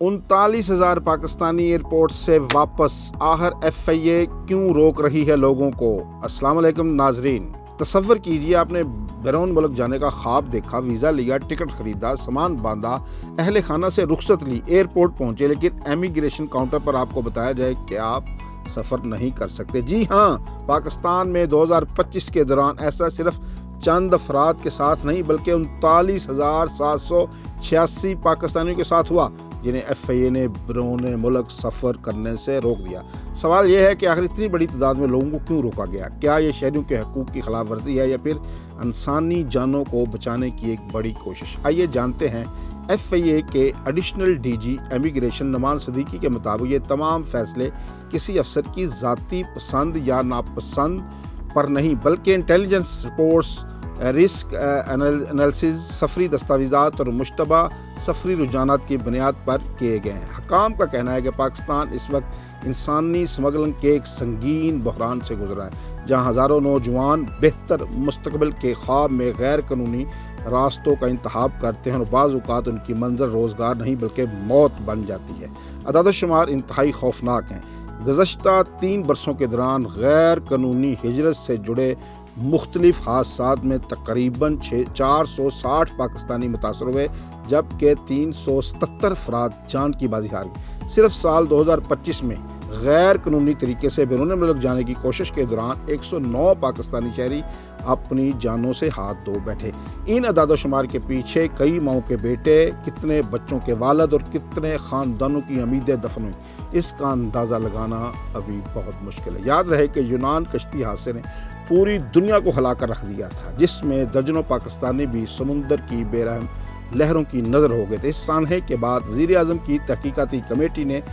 39,000 Pakistani airport से वापस, आखिर FIA क्यों रोक रही है लोगों को। अस्सलाम वालेकुम नाजरीन, तसव्वुर कीजिए आपने बैरून मुल्क जाने का ख्वाब देखा, वीज़ा लिया, टिकट खरीदा, सामान बांधा, अहले खाना से रुखसत ली, एयरपोर्ट पहुंचे, लेकिन इमिग्रेशन काउंटर पर आपको बताया जाए कि आप सफ़र नहीं कर सकते। जी हाँ, पाकिस्तान में 2025 के दौरान ऐसा सिर्फ चंद अफराद के साथ नहीं बल्कि 39,786 पाकिस्तानियों के साथ हुआ जिन्हें FIA ने बैरून मुल्क सफ़र करने से रोक दिया। सवाल यह है कि आखिर इतनी बड़ी तादाद में लोगों को क्यों रोका गया। क्या ये शहरियों के हकूक़ की खिलाफ वर्जी है या फिर इंसानी जानों को बचाने की एक बड़ी कोशिश। आइए जानते हैं। FIA के additional DG immigration Noman Siddiqui के मुताबिक ये तमाम फैसले किसी अफसर की ज़ाती पसंद या नापसंद पर नहीं बल्कि इंटेलिजेंस रिपोर्ट्स, रिस्क एनालिसिस, सफरी दस्तावेज़ात और मुश्तबा सफरी रुझानात की बुनियाद पर किए गए हैं। हकाम का कहना है कि पाकिस्तान इस वक्त इंसानी स्मगलिंग के एक संगीन बहरान से गुजरा है, जहां हज़ारों नौजवान बेहतर मुस्तकबिल के ख्वाब में गैर कानूनी रास्तों का इंतखाब करते हैं और बाज़ औक़ात उनकी मंज़र रोज़गार नहीं बल्कि मौत बन जाती है। अदाद-ओ-शुमार इंतहाई खौफनाक हैं। गुज़श्ता 3 बरसों के दौरान गैर कानूनी हिजरत से जुड़े मुख्तलिफ हादसात में तकरीबन 460 पाकिस्तानी मुतासर हुए, जबकि 377 अफराद जान की बाजी हार गए। सिर्फ साल 2025 में गैर कानूनी तरीके से बैरून मुल्क जाने की कोशिश के दौरान 109 पाकिस्तानी शहरी अपनी जानों से हाथ धो बैठे। इन अदाद-ओ-शुमार के पीछे कई माओं के बेटे, कितने बच्चों के वालिद और कितने ख़ानदानों की उम्मीदें दफन हुई, इसका अंदाज़ा लगाना अभी बहुत मुश्किल है। याद रहे कि यूनान कश्ती हादसे ने पूरी दुनिया को हिला कर रख दिया था, जिसमें दर्जनों पाकिस्तानी भी समुंदर की बेरहम लहरों की नज़र हो गए थे। इस सानहे के बाद वज़ीर आज़म की तहकीकाती कमेटी ने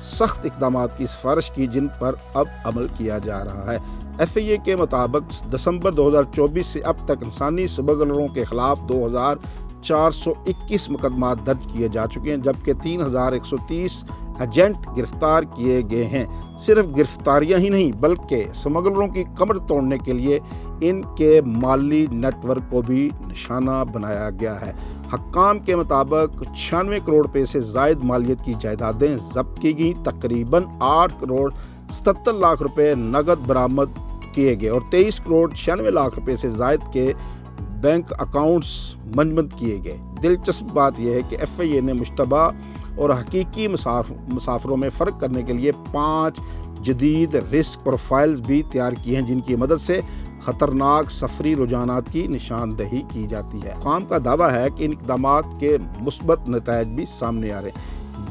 सख्त इक़दामात की सिफारिश की, जिन पर अब अमल किया जा रहा है। FIA के मुताबिक दिसंबर 2024 से अब तक इंसानी स्मगलरों के खिलाफ 2,421 मुकदमा दर्ज किए जा चुके हैं, जबकि 3,130 एजेंट गिरफ्तार किए गए हैं। सिर्फ गिरफ्तारियां ही नहीं बल्कि स्मगलरों की कमर तोड़ने के लिए इनके माली नेटवर्क को भी निशाना बनाया गया है। हक्काम के मुताबिक 96 करोड़ रुपए से ज़ायद मालियत की जायदादें जब्त की गई, तकरीबन 8 करोड़ 77 लाख रुपए नगद बरामद किए गए और 23 करोड़ 96 लाख रुपए से ज़ायद के बैंक अकाउंट्स मंजमद किए गए। दिलचस्प बात यह है कि FIA ने मुश्तबा और हकीकी मुसाफिरों में फ़र्क करने के लिए 5 जदीद रिस्क प्रोफाइल्स भी तैयार किए हैं, जिनकी मदद से ख़तरनाक सफरी रुझानात की निशानदही की जाती है। काम का दावा है कि इन इक़दामात के मुस्बत नतायज भी सामने आ रहे हैं।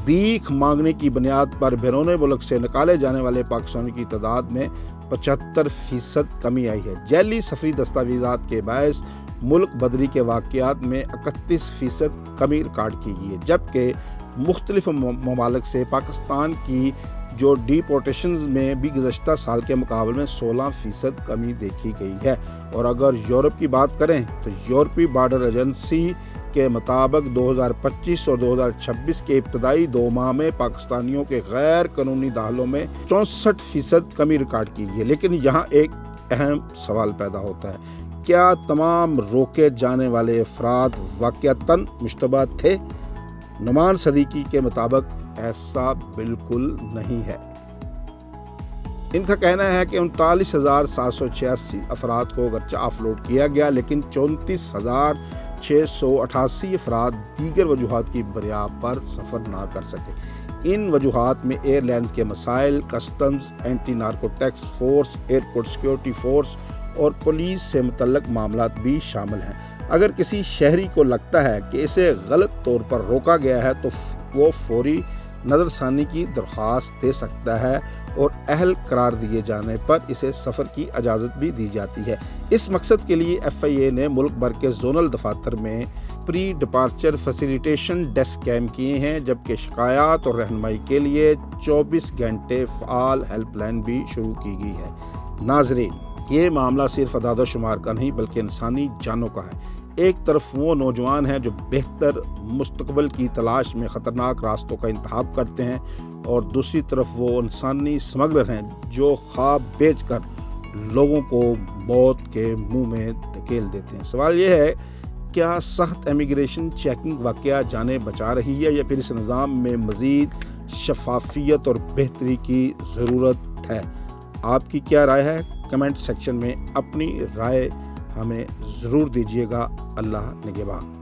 भीख मांगने की बुनियाद पर बैरून मुल्क से निकाले जाने वाले पाकिस्तानियों की तादाद में 75% कमी आई है। जैली सफरी दस्तावेज़ात के बायस मुल्क बदरी के वाक़यात में 31% कमी रिकॉर्ड की गई है, जबकि मुख्तलिफ ममालिक से पाकिस्तान की जो डिपोर्टेशंस में भी गुज़श्ता साल के मुकाबले में 16% कमी देखी गई है। और अगर यूरोप की बात करें तो यूरोपीय बॉर्डर एजेंसी के मुताबिक 2025 और 2026 के इब्तदाई 2 माह में पाकिस्तानियों के गैर कानूनी दाखिलों में 64% कमी रिकॉर्ड की गई है। लेकिन यहाँ एक अहम सवाल पैदा होता है, क्या तमाम रोके जाने वाले अफराद वाक़अतन मुश्तबा थे? नुमान सदीकी के मुताबिक ऐसा बिल्कुल नहीं है। इनका कहना है कि 39,786 अफराद को अगरचे ऑफलोड किया गया, लेकिन 34,688 अफराद दीगर वजूहात की बुनियाद पर सफ़र ना कर सके। इन वजूहात में एयरलाइंस के मसाइल, customs, anti narcotics force, airport security force और पुलिस से मुतल्लक मामलात भी शामिल हैं। अगर किसी शहरी को लगता है कि इसे गलत तौर पर रोका गया है तो वो फौरी नज़रसानी की दरख्वास्त दे सकता है और अहल करार दिए जाने पर इसे सफ़र की इजाज़त भी दी जाती है। इस मकसद के लिए FIA ने मुल्क भर के जोनल दफातर में प्री डिपार्चर फैसिलिटेशन डेस्क कायम किए हैं, जबकि शिकायत और रहनुमाई के लिए 24 घंटे फ़ाल हेल्पलाइन भी शुरू की गई है। नाज़रीन, ये मामला सिर्फ अदाद-ओ-शुमार का नहीं बल्कि इंसानी जानों का है। एक तरफ वो नौजवान हैं जो बेहतर मुस्तकबिल की तलाश में ख़तरनाक रास्तों का इंतखाब करते हैं, और दूसरी तरफ वो इंसानी स्मगलर हैं जो ख्वाब बेचकर लोगों को मौत के मुंह में धकेल देते हैं। सवाल ये है کیا سخت امیگریشن چیکنگ واقعہ جانیں بچا رہی ہے یا پھر اس نظام میں مزید شفافیت اور بہتری کی ضرورت ہے؟ آپ کی کیا رائے ہے؟ کمنٹ سیکشن میں اپنی رائے ہمیں ضرور دیجیے گا۔ اللہ نگہبان۔